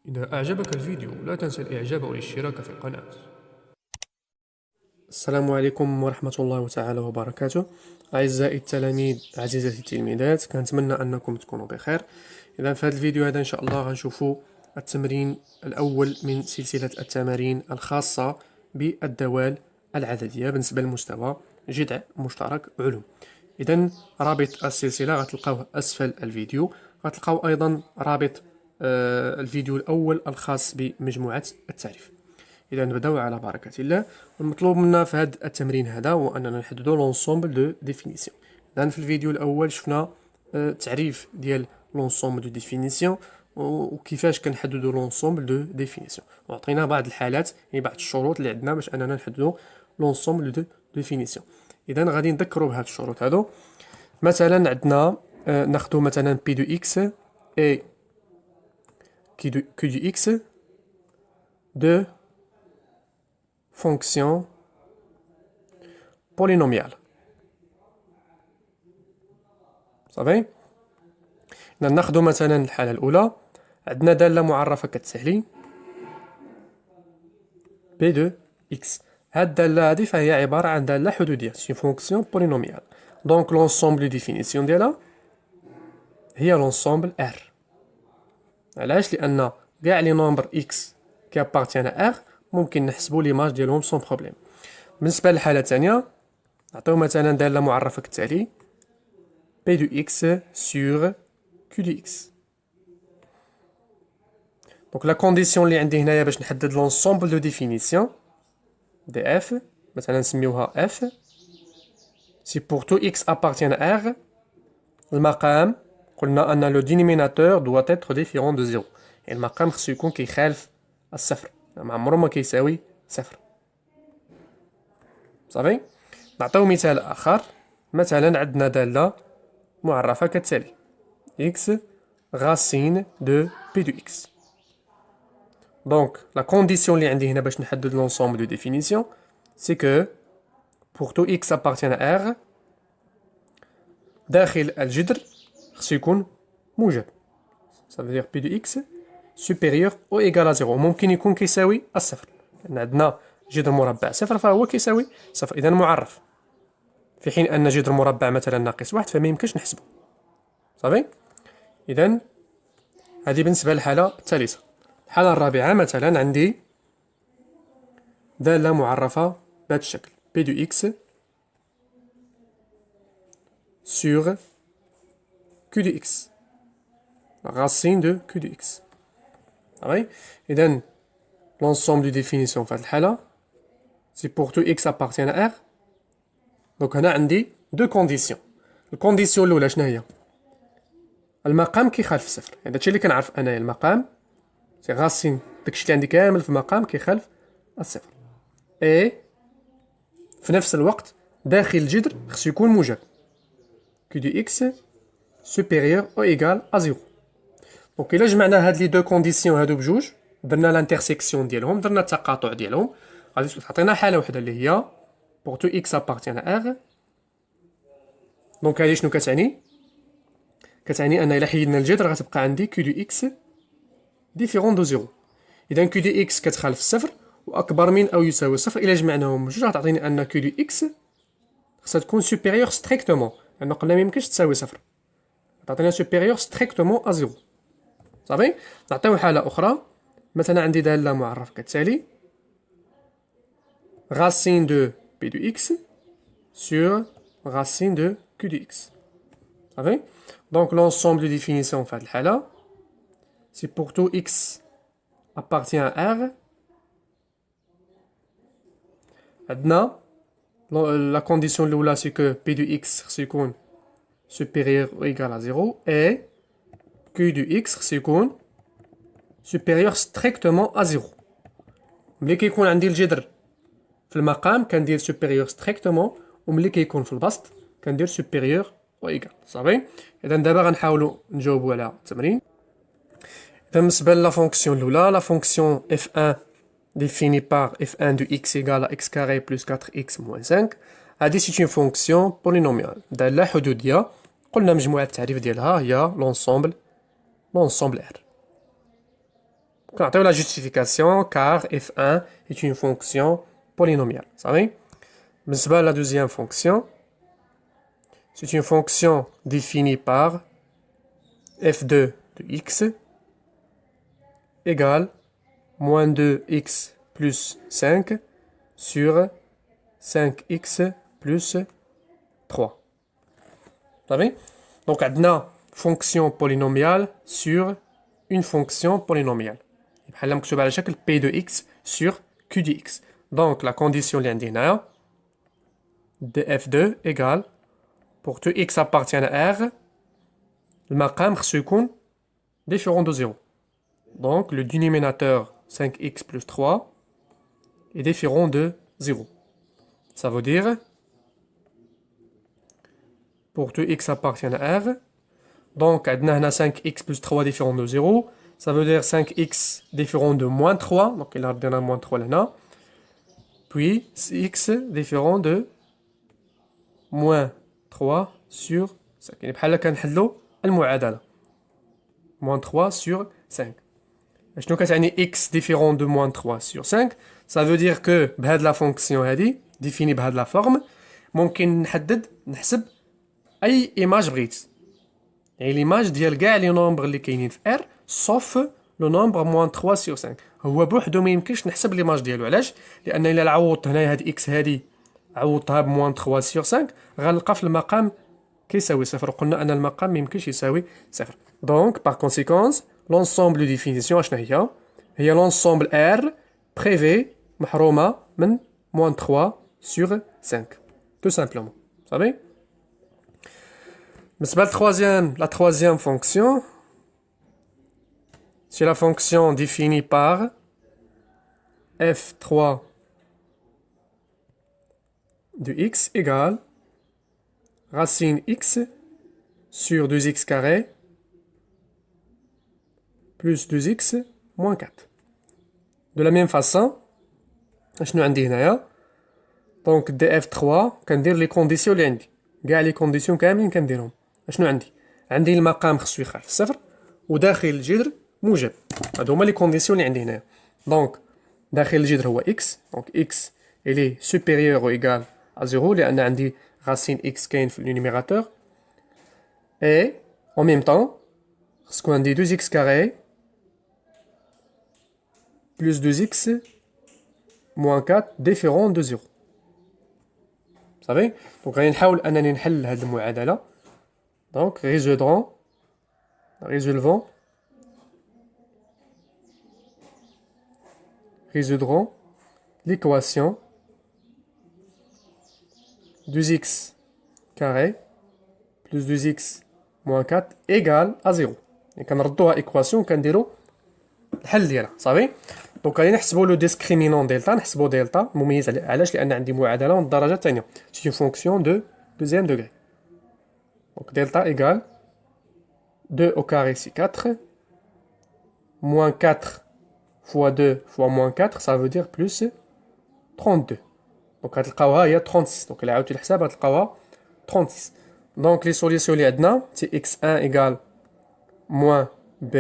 إذا أعجبك الفيديو لا تنسى الإعجاب والاشتراك في القناة. السلام عليكم ورحمة الله تعالى وبركاته. أعزائي التلاميذ، عزيزتي التلميذات، كنتمنى أنكم تكونوا بخير. إذا في هذا الفيديو هذا إن شاء الله غنشوفوا التمرين الأول من سلسلة التمارين الخاصة بالدوال العددية بالنسبة للمستوى جذع مشترك علوم. إذا رابط السلسلة غتلقاوه أسفل الفيديو، غتلقاو أيضا رابط الفيديو الأول الخاص بمجموعة التعريف. إذا نبداو على بركة الله. المطلوب منا في هذا التمرين هذا هو أننا نحددو لونسومبل دو ديفينيسيون. إذا في الفيديو الأول شفنا تعريف ديال لونسومبل دو ديفينيسيون وكيفاش كنحددو لونسومبل دو ديفينيسيون، وعطينا بعض الحالات يعني بعض الشروط اللي عندنا باش أننا نحددو لونسومبل دو ديفينيسيون. إذا غادي نذكروا بهاد الشروط هادو. مثلا عندنا ناخدو مثلا بي دو إكس إي Q du x de fonction polynomiale. صافي. ناخدو مثلا الحالة الأولى، عندنا دالة معرفة كتسهلي P de x. هاد الدالة هادي فهي عبارة عن دالة حدودية، سي فونكسيون بولينوميال. دونك لونسومبل دو ديفينيسيون ديالها هي لونسومبل R. علاش؟ لأن كاع لي نومبر إكس كي أبارتيان إغ ممكن نحسبو ليماج ديالهم سون بروبليم. بالنسبة للحالة الثانية نعطيو مثلا دالة معرفة كالتالي بي دو إكس سور كيو دو إكس. دونك لا كونديسيون اللي عندي هنايا باش نحدد لونسومبل دو ديفينيسيون دي إف، مثلا نسميوها إف، سي بور تو إكس أبارتيان إغ المقام قلنا أن لو دينوميناتور دوا إتر ديفيرون دو زيرو، يعني المقام خصو يكون كيخالف الصفر، ما عمرو ما كيساوي صفر. صافي. نعطيو مثال آخر، مثلا عندنا دالة معرفة كالتالي إكس غاسين دو بي دو إكس. دونك لا كونديسيون اللي عندي هنا باش نحدد لونسومبل دو ديفينيسيون سي كو بور تو إكس أبارتيان إغ داخل الجذر خصو يكون موجب. ça veut dire P de X supérieur ou égal à 0. ممكن يكون كيساوي الصفر، لأن عندنا جذر مربع صفر فهو كيساوي صفر، إذا معرف، في حين أن جذر مربع مثلا ناقص واحد فما يمكنش نحسبه. صافي. إذا هذه بالنسبة للحالة الثالثة. الحالة الرابعة مثلا عندي دالة معرفة بهذا الشكل P de X sur Q de X. racine de Q de X. صافي. إذا l'ensemble de définition في هذه الحالة c'est pour tout X appartient à R. دونك هنا عندي دو كونديسيون. الكونديسيون الأولى شنو هي؟ المقام كيخالف صفر، يعني داكشي اللي كنعرف أنايا المقام سي غاسين داكشي اللي عندي كامل في المقام كيخالف الصفر. إي في نفس الوقت داخل الجذر خصو يكون موجب Q de X supérieur ou égal à 0. دونك إلا جمعنا هاد لي دو كونديسيون هادو بجوج درنا لانترسيكسيون ديالهم، درنا التقاطع ديالهم، غادي تعطينا حالة وحدة اللي هي بور تو إكس أبارتيان à R. دونك هادي شنو كتعني؟ كتعني أن إلا حيدنا الجذر غتبقى عندي كيو دو إكس ديفيرون دو زيرو. إذا كيو دو إكس كتخالف الصفر وأكبر من أو يساوي صفر، إلا جمعناهم بجوج غتعطيني أن كيو دو إكس خصها تكون سوبيريور ستريكتومون، لأنه قلنا ميمكنش تساوي صفر، غتعطينا سوبيريور ستريكتومون أ زيرو. صافي. نعطيو حالة أخرى، مثلا عندي دالة معرفة كالتالي racine de P de X sur racine de Q de X. صافي. دونك l'ensemble de définition في هذه الحالة c'est pour tout X appartient à R. عندنا la condition الأولى c'est que P de X خصو يكون supérieur ou égal à 0 et Q de X خصو يكون supérieur strictement à 0. ملي كيكون عندي الجذر في المقام كندير supérieur strictement، وملي كيكون في البسط كندير supérieur و égal. صافي. إذا دابا غنحاولوا نجاوبوا على التمرين. إذا بالنسبة لا فونكسيون الأولى، لا فونكسيون F1 définie par f1 de x égale à x carré plus 4x moins 5. هذه c'est une fonction polynomiale. دار لها حدودية. قلنا مجموعة التعريف ديالها هي l'ensemble R. كنعطيو la justification car f1 est une fonction polynomiale. صافي؟ بالنسبة à la deuxième fonction, c'est une fonction définie par f2 de x égale moins 2x plus 5 sur 5x plus 3. Vous savez? Donc, on a fonction polynomiale sur une fonction polynomiale. On a le p de x sur q de x. Donc, la condition de f2 égale, pour que x appartienne à R, le maqam est différent de 0. Donc, le dénominateur 5x plus 3 est différent de 0. Ça veut dire, pour que x appartienne à R, donc, on a 5x plus 3 différent de 0. Ça veut dire 5x différent de moins 3. Donc, il a donné moins 3 là. Puis, x différent de moins 3 sur 5. يعني بحال كنحلوا المعادلة. Moins 3 sur 5. شنو كتعني x différent de moins 3 sur 5. Ça veut dire que بهاد la fonction هادي définie بهاد la forme ممكن نحسب أي image بغيت. يعني l'image ديال كاع لي نومبر اللي كاينين في R sauf le nombre moins 3 sur 5. هو بوحدو ما يمكنش نحسب ليماج ديالو. علاش؟ لأن إلا عوضت هنايا هاد x هادي عوضتها بموان 3 sur 5 غنلقى في المقام كيساوي صفر. قلنا أن المقام ما يمكنش يساوي صفر. Donc par conséquence l'ensemble de définition شنو هي؟ هي l'ensemble R privé محرومة من moins 3 sur 5. Tout simplement. Vous savez? La troisième fonction, c'est la fonction définie par f3 de x égale racine x sur 2x carré plus 2x moins 4. De la même façon, je nous donc df3 كندير les conditions اللي عندي كاع les conditions كاملين كنديرهم. شنو عندي المقام خصو يخالف الصفر وداخل الجذر موجب. هادو هما لي كونديسيون اللي عندي هنايا. دونك داخل الجذر هو x. دونك x il est supérieur ou égal à 0 لأن عندي racine x كاين في النيميراتور. et en même temps خصكو عندي 2x carré plus 2x moins 4 différent de 0. صافي؟ دونك غادي نحاول أنني نحل هاد المعادلة. Donc, résolvons l'équation 2x carré plus 2x moins 4 égale à 0. Et كنردوها équation وكنديرو الحل ديالها. صافي؟ دونك غادي نحسبوا لو ديسكريمينون دلتا. نحسبوا دلتا مميز علاش؟ لأن عندي معادلة من الدرجة الثانية. C'est une fonction de deuxième degré. Donc delta égale 2 au carré c'est 4, moins 4 fois 2 fois moins 4, ça veut dire plus 32. Donc غتلقاوها هي 36. Donc إلا عاودتو الحساب غتلقاوها 36. Donc les solutions اللي عندنا c'est x1 égale moins b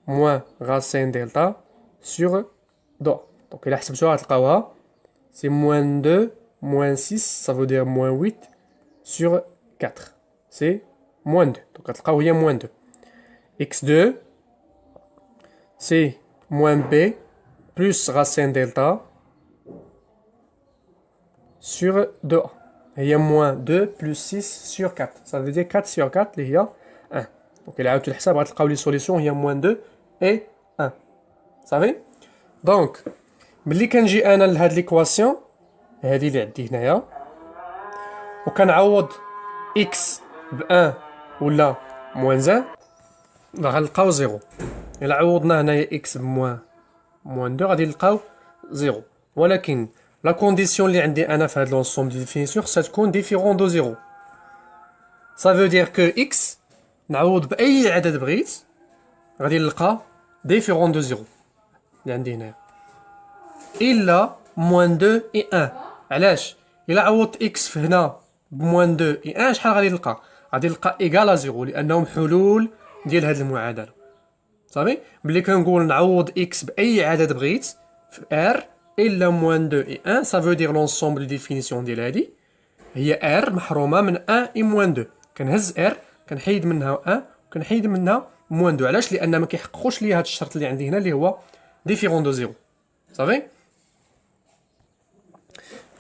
moins racine delta sur 2. Donc إلا حسبتوها غتلقاوها c'est moins 2 moins 6, ça veut dire moins 8 sur 4. C'est moins 2. Donc, غتلقاو هي moins 2. x2, c'est moins b plus racine delta sur 2a. هي moins 2 plus 6 sur 4. Ça veut dire 4 sur 4 اللي هي 1. Donc, إلا عاودتو الحساب غتلقاو لي solutions هي moins 2 et 1. صافي؟ Donc, ملي كنجي أنا لهاد l'équation هادي اللي عندي هنايا وكنعوض x ب 1 ولا موان 1 غنلقاو 0. إلا عوضنا هنايا x بموان 2 غادي نلقاو 0. ولكن لا كونديسيون اللي عندي أنا في هاد لونسومبل دي ديفينيسيون خصها تكون ديفيرون دو 0. ça veut dire que x نعوض بأي عدد بغيت غادي نلقى ديفيرون دو 0 اللي عندي هنايا. الا موان 2 اي 1. علاش؟ الا عوضت اكس في هنا بموان 2 اي 1 شحال غادي نلقى؟ غادي نلقى ايكال زيرو، لانهم حلول ديال هاد المعادله. صافي. ملي كنقول نعوض اكس باي عدد بغيت في ار الا موان 2 اي 1، سا فو دير لونسومبل دو ديفينيسيون ديال هادي هي ار محرومه من 1 اي موان 2. كنهز ار كنحيد منها 1 وكنحيد منها موان 2. علاش؟ لان ما كيحققوش ليا هاد الشرط اللي عندي هنا اللي هو ديفيرون دو زيرو. صافي.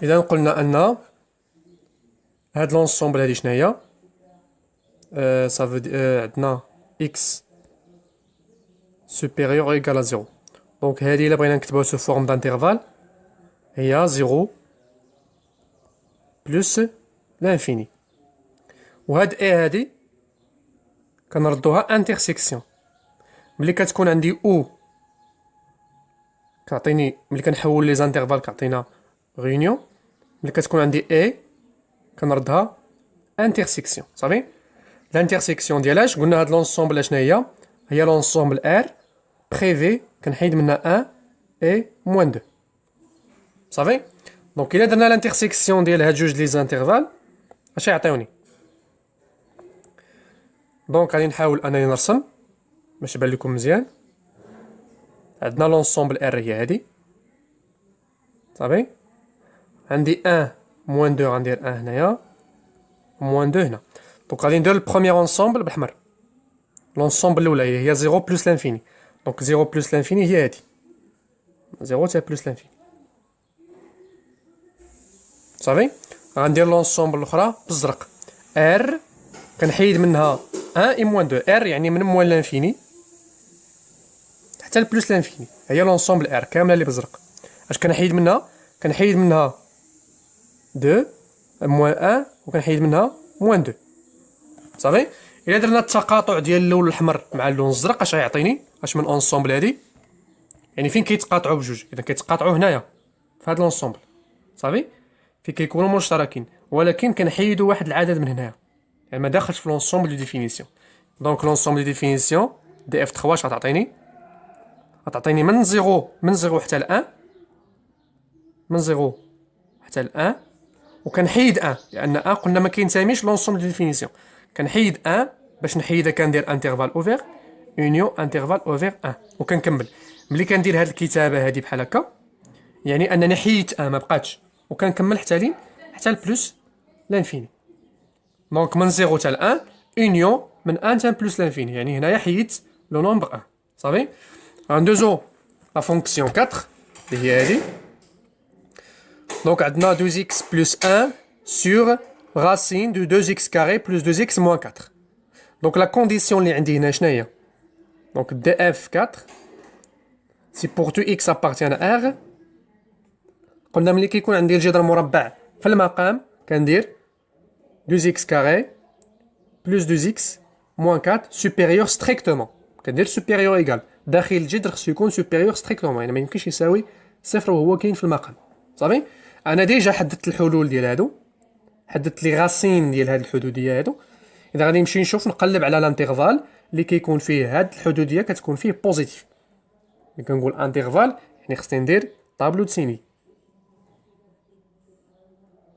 اذا قلنا ان هاد لونسومبل هادي شناهي؟ صافي عندنا اكس supérieur ou égal à 0. Donc هذه الا بغينا نكتبوها sous forme d'intervalle هي 0 plus l'infini. وهاد اي هادي كنردوها انترسيكسيون. ملي كتكون عندي او كتعطيني، ملي كنحول لي زانترفال كتعطينا ريونيون. ملي كتكون عندي اي كنردها انترسيكسيون. صافي. الانترسيكسيون ديالاش قلنا هاد لونسومبل اشنا هي لونسومبل ار بريفي كنحيد منها 1 اي موان 2. صافي. دونك الا درنا لانترسيكسيون ديال هاد جوج لي زانترفال اش يعطيوني؟ دونك غادي نحاول انني نرسم باش يبان لكم مزيان. عندنا لونسومبل ار هي هادي. صافي. عندي 1 موان 2 غندير 1 هنايا موان 2 هنا. دونك غادي ندير البروميير اونسومبل بالاحمر. لونسومبل الاولى هي 0 بلس لانفيني. دونك 0 بلس لانفيني هي هادي 0 تا بلس لانفيني. صافي. غندير لونسومبل الاخرى بالزرق. ار كنحيد منها 1 اي موان 2. ار يعني من موان لانفيني حتى لبلس لانفيني هي لونسومبل ار كامله اللي بالزرق. اش كنحيد منها؟ كنحيد منها 2 موان 1 وكنحيد منها موان 2. صافي. الا درنا التقاطع ديال اللون الاحمر مع اللون الزرق اش غيعطيني؟ اش من اونسومبل هادي؟ يعني فين كيتقاطعوا بجوج؟ اذا كيتقاطعوا هنايا في هاد لونسومبل. صافي. فين كيكونوا مشتركين ولكن كنحيدوا واحد العدد من هنايا، يعني ما داخلش في لونسومبل دو ديفينيسيون. دونك لونسومبل دو ديفينيسيون دي اف 3 اش غتعطيني من 0 حتى ل 1، من 0 حتى ل 1 وكنحيد 1 لان 1 قلنا ما كينتميش لونسومبل دو ديفينيسيون. كنحيد 1 باش نحيدها كندير انترفال اوفير اونيون انترفال اوفير 1 وكنكمل. ملي كندير هاد الكتابه هادي بحال هكا يعني انني حيدت 1 ما بقاتش وكنكمل حتى لين حتى البلس لانفيني. دونك من 0 حتى ل 1 اونيون من 1 حتى بلس لانفيني، يعني هنايا حيدت لو نومبر 1. صافي. غندوزو لا فونكسيون 4 اللي هي هادي. دونك عندنا 2x plus 1 sur racine de 2x carré plus 2x moins 4. Donc la condition اللي عندي هنا شنو هي؟ Donc df4 si pour 2x appartient à R. قلنا ملي كيكون عندي الجذر مربع في المقام كندير 2x carré plus 2x moins 4 supérieur strictement. كندير supérieur égal داخل الجذر خصو يكون supérieur strictement، يعني ما يمكنش يساوي صفر وهو كاين في المقام. صافي. انا ديجا حددت الحلول ديال هادو، حددت لي غاسين ديال هاد الحدوديه هادو. اذا غادي نمشي نشوف نقلب على الانترفال اللي كيكون فيه هاد الحدوديه كتكون فيه بوزيتيف. ملي كنقول انترفال يعني خصني ندير طابلو دسيني.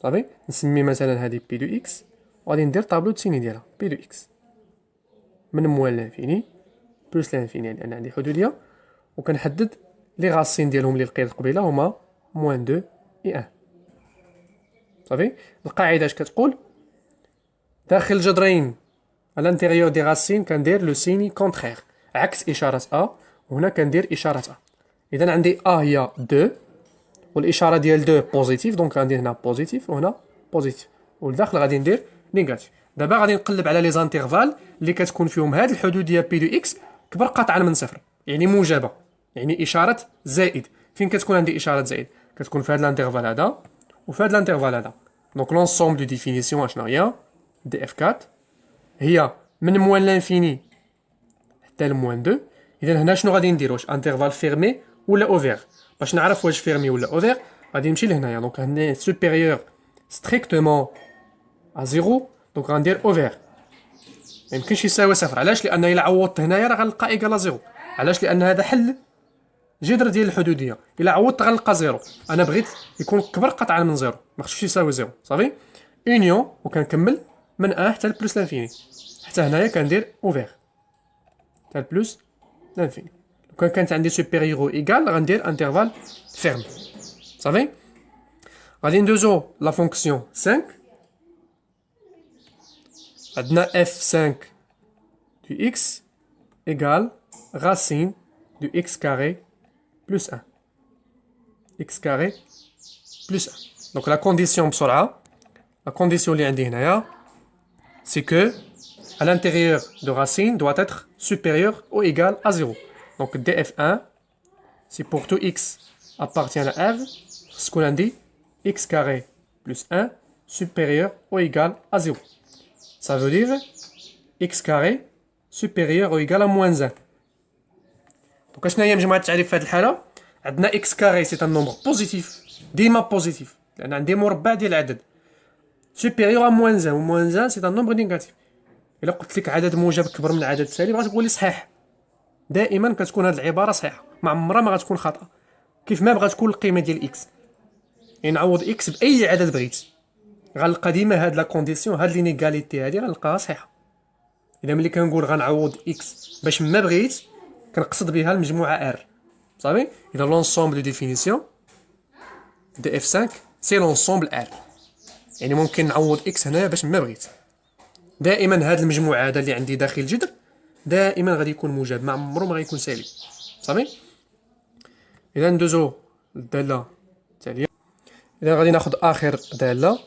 صافي. نسمي مثلا هادي بي دو اكس وغادي ندير طابلو دسيني ديالها بي دو اكس من موال لانفيني بلس لانفيني، يعني انا عندي حدوديه وكنحدد لي غاسين ديالهم اللي لقيت قبيله هما موان 2 اي 1. صافي. القاعده اش كتقول؟ داخل الجذرين الانتيريور دي غاسين كندير لو سيني كونترير عكس اشاره ا، وهنا كندير اشاره ا. اذا عندي ا هي 2 والاشاره ديال 2 بوزيتيف، دونك غندير هنا بوزيتيف وهنا بوزيتيف، والداخل غادي ندير نيجاتيف. دابا غادي نقلب على لي زانترفال اللي كتكون فيهم هاد الحدوديه بي دو اكس كبر قطعا من صفر، يعني موجبه، يعني اشاره زائد. فين كتكون عندي اشاره زائد؟ كتكون في هاد الانترفال هذا وفي هاد الانترفال هذا. دونك لونسومبل دو ديفينيسيون اشنو هي؟ دي اف 4 هي من موان لانفيني حتى لموان 2. اذا هنا شنو غادي ندير؟ واش انترفال فيرمي ولا اوفير؟ باش نعرف واش فيرمي ولا اوفير غادي نمشي لهنايا. دونك هنا سوبيريور ستريكتومون ا 0، دونك غندير اوفير ما يمكنش يساوي صفر. علاش؟ لان الا عوضت هنايا راه غنلقى ايكال 0. علاش؟ لان هذا حل جذر ديال الحدوديه. الا عوضت غنلقى زيرو. انا بغيت يكون كبر قطعا من زيرو، ما خصوش يساوي زيرو. صافي اونيون وكنكمل من 1 حتى لبلوس لانفيني. حتى هنايا كندير اوفير حتى لبلوس لانفيني. لو كانت عندي سوبيريور او ايكال غندير انترفال فيرم. صافي غادي ندوزو لا فونكسيون 5. عندنا f5 du x égale racine du x carré plus 1. x carré plus 1. Donc la condition بسرعة. La condition اللي عندي هنايا c'est que à l'intérieur de racine doit être supérieur ou égal à 0. Donc df1 c'est pour tout x appartient à r. Ce qu'on a dit x carré plus 1 supérieur ou égal à 0. Ça veut dire x carré supérieur ou égal à moins 1. Donc شنو هي مجموعة التعريف في هذه الحالة؟ عندنا x carré c'est un nombre positif ديما positif لأن عندي مربع ديال العدد supérieur à moins 1 و moins 1 c'est un nombre négatif. إلا قلت لك عدد موجب كبر من عدد سالب غتقول لي صحيح. دائما كتكون هذه العبارة صحيحة، ما عمرها ما غتكون خطأ. كيف ما بغات تكون القيمة ديال x يعني نعوض x بأي عدد بغيت غنلقى ديما هاد لا كونديسيون هاد لينيغاليتي هادي غنلقاها صحيحة. إذا ملي كنقول غنعوض x باش ما بغيت كنقصد بها المجموعة r. صافي إذا لونسومبل دو ديفينيسيون دي f5 سي لونسومبل r. يعني ممكن نعوض x هنايا باش ما بغيت. دائما هاد المجموعة هذا اللي عندي داخل الجذر دائما غادي يكون موجب، ما عمرو ما غيكون سالب. صافي إذا ندوزو للدالة التالية. إذا غادي ناخد آخر دالة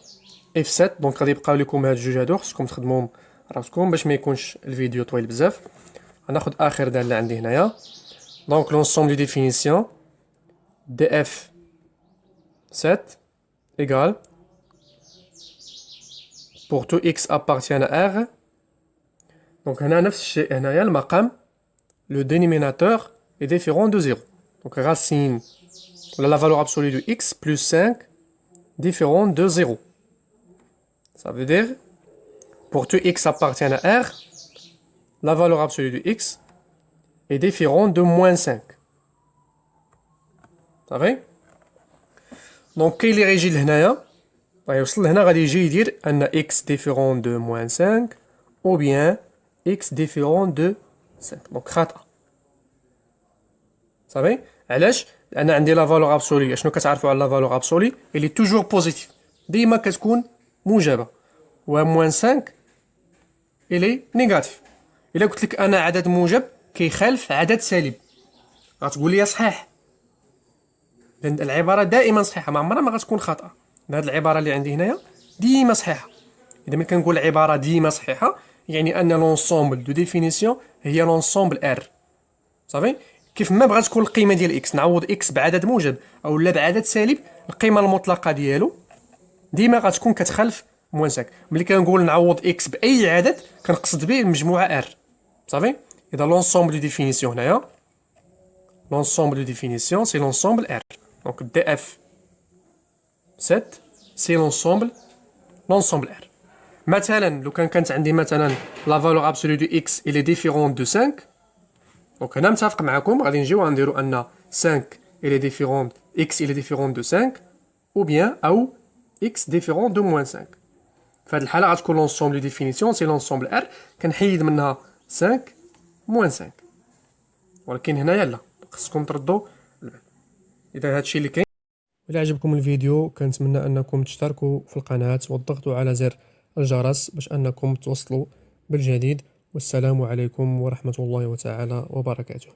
f7. دونك غادي يبقاو لكم هاد الجوج هادو خصكم تخدموهم راسكم باش ما يكونش الفيديو طويل بزاف. غناخد آخر دالة عندي هنايا. دونك لونسومبل دو ديفينيسيون دي f7 égale pour tout x appartient à r. Donc هنا نفس الشيء هنايا المقام le dénominateur est différent de 0. Donc racine la valeur absolue de x plus 5 différent de 0. Ça veut dire pour tout x appartient à r, la valeur absolue de x est différente de moins 5. Ça va? Donc كاين اللي غيجي لهنايا غيوصل لهنا غادي يجي يدير ان x différent de moins 5 ou bien x différent de 5. دونك خطأ. صافي علاش؟ لان عندي لا فالور ابسولي. شنو كتعرفوا على لا فالور ابسولي؟ اللي توجور بوزيتيف ديما كتكون موجبه، و موان 5 اللي نيجاتيف. الا قلت لك انا عدد موجب كيخالف عدد سالب غتقول لي صحيح، لان العباره دائما صحيحه، ما عمرها ما غتكون خطا. هذه العباره اللي عندي هنايا ديما صحيحه. اذا ملي كنقول عباره ديما صحيحه يعني ان لونسومبل دو ديفينيسيون هي لونسومبل ار. صافي كيف ما بغات تكون القيمه ديال اكس نعوض اكس بعدد موجب او لا بعدد سالب، القيمه المطلقه ديالو ديما غتكون كتخالف موان 5. ملي كنقول نعوض اكس باي عدد كنقصد به المجموعه ار. صافي اذا لونسومبل دو ديفينيسيون هنايا l'ensemble de définition c'est l'ensemble R. Donc df7 c'est l'ensemble R. مثلا لو كانت عندي مثلا la valeur absolue de x elle est différente de 5. Donc هنا متفق معكم غادي نجيو غنديرو ان 5 elle est différente x elle est différente de 5 ou bien او x différent de moins 5. في هذه الحالة غتكون l'ensemble de définition c'est l'ensemble R كنحيد منها 5 moins 5. ولكن هنايا لا خصكم تردوا البال. اذا هادشي اللي كاين. الى عجبكم الفيديو كنتمنى انكم تشتركوا في القناه وتضغطوا على زر الجرس باش انكم توصلوا بالجديد. والسلام عليكم ورحمه الله تعالى وبركاته.